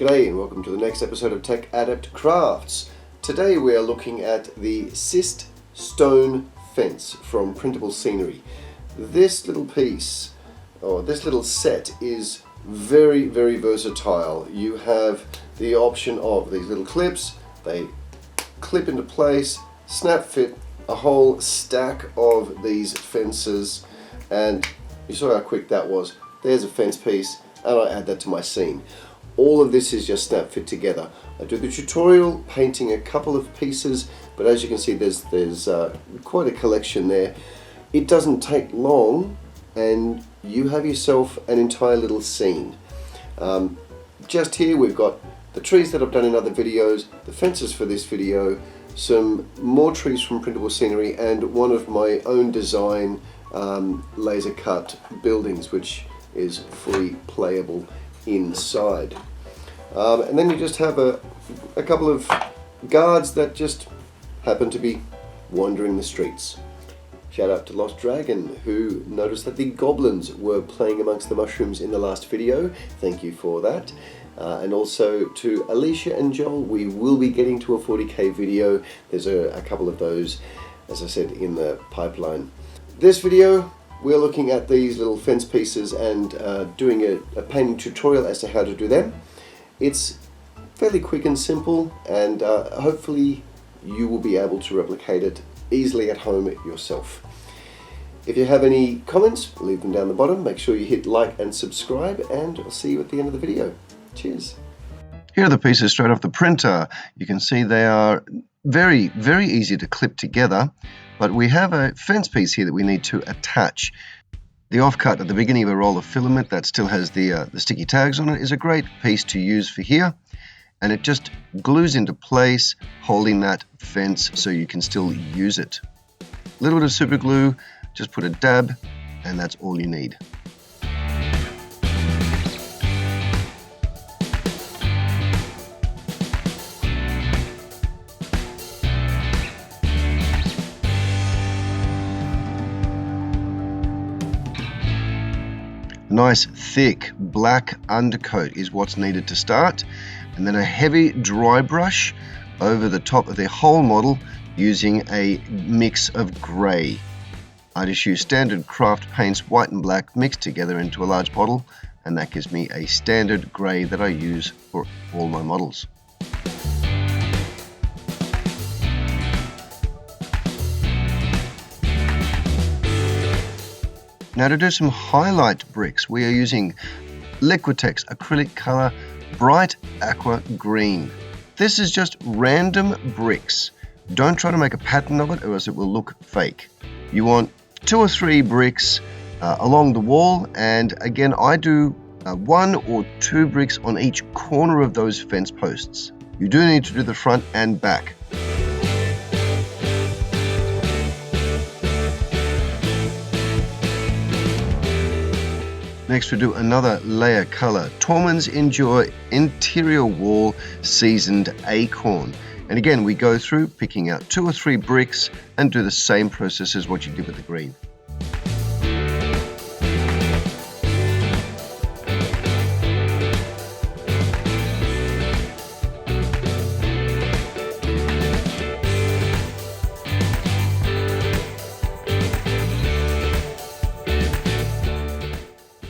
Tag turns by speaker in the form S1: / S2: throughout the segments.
S1: G'day and welcome to the next episode of Tech Adept Crafts. Today we are looking at the Schist stone fence from Printable Scenery. This little piece, or this little set, is very versatile. You have the option of these little clips. They clip into place, snap fit a whole stack of these fences, and you saw how quick that was. There's a fence piece and I add that to my scene. All of this is just snap fit together. I do the tutorial painting a couple of pieces, but as you can see there's quite a collection there. It doesn't take long and you have yourself an entire little scene. Just here we've got the trees that I've done in other videos, the fences for this video, some more trees from Printable Scenery, and one of my own design laser cut buildings which is fully playable inside. And then you just have a couple of guards that just happen to be wandering the streets. Shout out to Lost Dragon, who noticed that the goblins were playing amongst the mushrooms in the last video. Thank you for that. And also to Ailish and Joel, we will be getting to a 40k video. There's a couple of those, as I said, in the pipeline. This video, we're looking at these little fence pieces and doing a painting tutorial as to how to do them. It's fairly quick and simple, and hopefully you will be able to replicate it easily at home yourself. If you have any comments, leave them down the bottom. Make sure you hit like and subscribe, and I'll see you at the end of the video. Cheers.
S2: Here are the pieces straight off the printer. You can see they are very easy to clip together, but we have a fence piece here that we need to attach. The offcut at the beginning of a roll of filament that still has the sticky tags on it is a great piece to use for here, and it just glues into place, holding that fence so you can still use it. A little bit of super glue, just put a dab, and that's all you need. Nice thick black undercoat is what's needed to start, and then a heavy dry brush over the top of the whole model using a mix of grey. I just use standard craft paints, white and black, mixed together into a large bottle, and that gives me a standard grey that I use for all my models. Now to do some highlight bricks, we are using Liquitex acrylic color bright aqua green. This is just random bricks. Don't try to make a pattern of it or else it will look fake. You want 2 or 3 bricks along the wall, and again I do 1 or 2 bricks on each corner of those fence posts. You do need to do the front and back. Next we do another layer color, Taubmans Endure Interior Wall Seasoned Acorn. And again we go through picking out 2 or 3 bricks and do the same process as what you did with the green.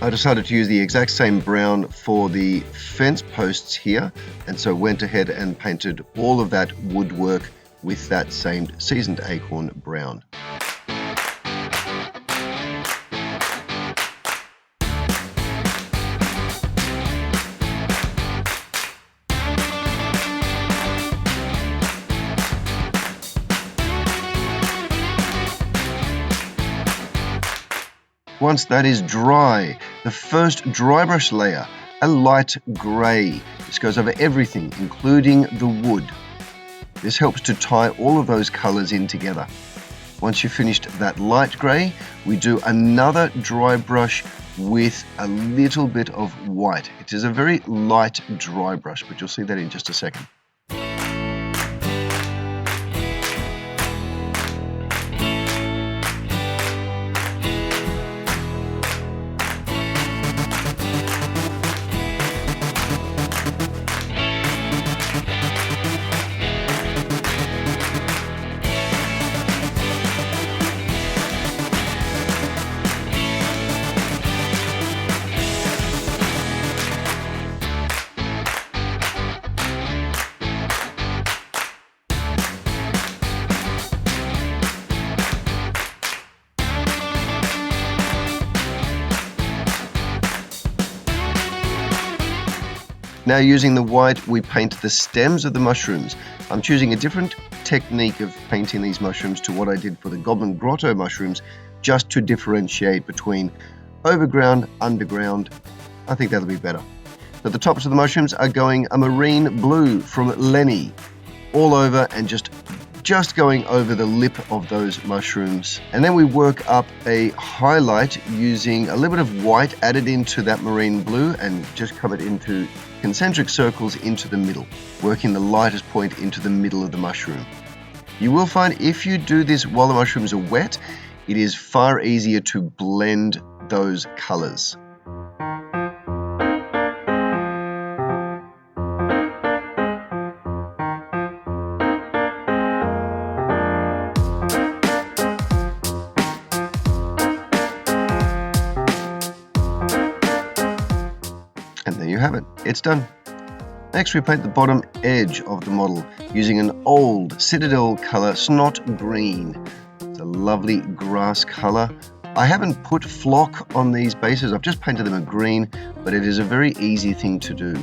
S2: I decided to use the exact same brown for the fence posts here, and so went ahead and painted all of that woodwork with that same seasoned acorn brown. Once that is dry, the first dry brush layer, a light grey. This goes over everything, including the wood. This helps to tie all of those colours in together. Once you've finished that light grey, we do another dry brush with a little bit of white. It is a very light dry brush, but you'll see that in just a second. Now using the white, we paint the stems of the mushrooms. I'm choosing a different technique of painting these mushrooms to what I did for the Goblin Grotto mushrooms, just to differentiate between overground, underground. I think that'll be better. So the tops of the mushrooms are going a marine blue from Leni, all over, and just going over the lip of those mushrooms. And then we work up a highlight using a little bit of white added into that marine blue and just come it into concentric circles into the middle, working the lightest point into the middle of the mushroom. You will find if you do this while the mushrooms are wet, it is far easier to blend those colors. And there you have it, it's done. Next we paint the bottom edge of the model using an old Citadel color, Snot green. It's a lovely grass color. I haven't put flock on these bases, I've just painted them a green, but it is a very easy thing to do.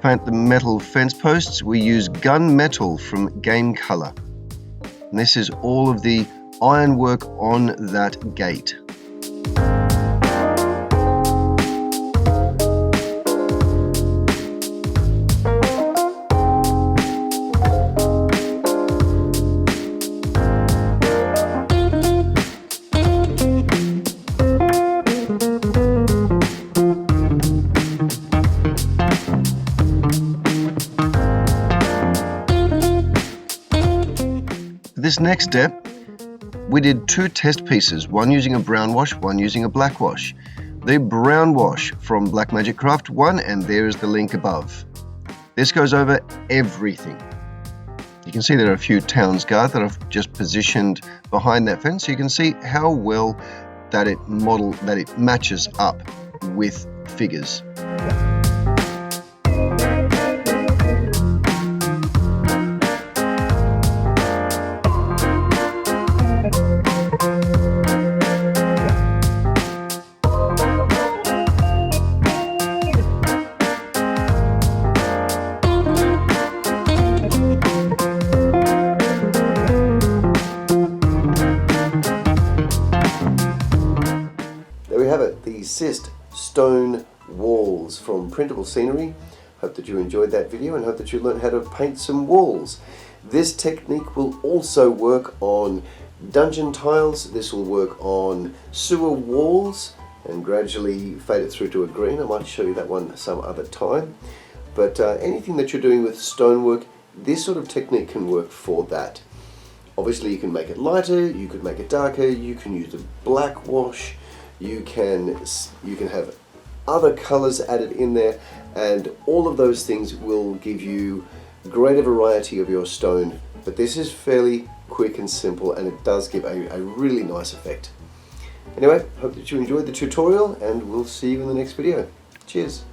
S2: Paint the metal fence posts, we use gun metal from Game Color. And this is all of the ironwork on that gate. This next step, we did two test pieces, one using a brown wash, one using a black wash. The brown wash from Blackmagic Craft 1, and there is the link above. This goes over everything. You can see there are a few Towns Guard that I've just positioned behind that fence, so you can see how well that it matches up with figures.
S1: The Schist stone walls from Printable Scenery. Hope that you enjoyed that video and hope that you learned how to paint some walls. This technique will also work on dungeon tiles, this will work on sewer walls, and gradually fade it through to a green. I might show you that one some other time. But anything that you're doing with stonework, this sort of technique can work for that. Obviously you can make it lighter, you could make it darker, you can use a black wash, you can have other colors added in there, and all of those things will give you greater variety of your stone. But this is fairly quick and simple, and it does give a really nice effect. Anyway, hope that you enjoyed the tutorial, and we'll see you in the next video. Cheers!